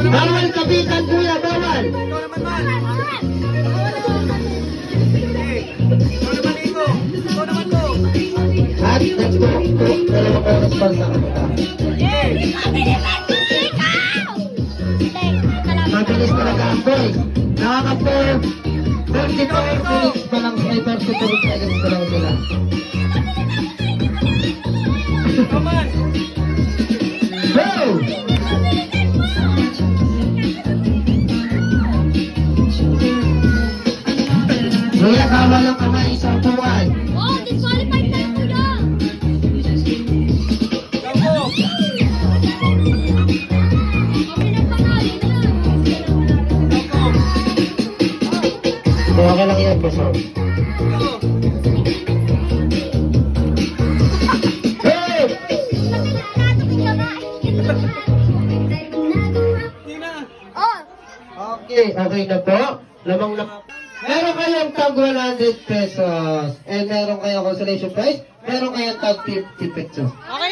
Bawal kapitan, kuya, bawal. At let's go. Dalawa ko response sa kanila. Mabilis talaga ang boys. Nakaka-4 34 minutes pa lang, may 34 seconds pa lang sila. Go! Kuya, bawal ang kamay, isang buwan. Oh, disqualified na yung kuya. Okay lang yan, boss. Hey! Okay, okay na po. Lamang na. Meron kayong tag 100 pesos. And meron kayong consolation prize. Meron kayong tag 50 pesos. Okay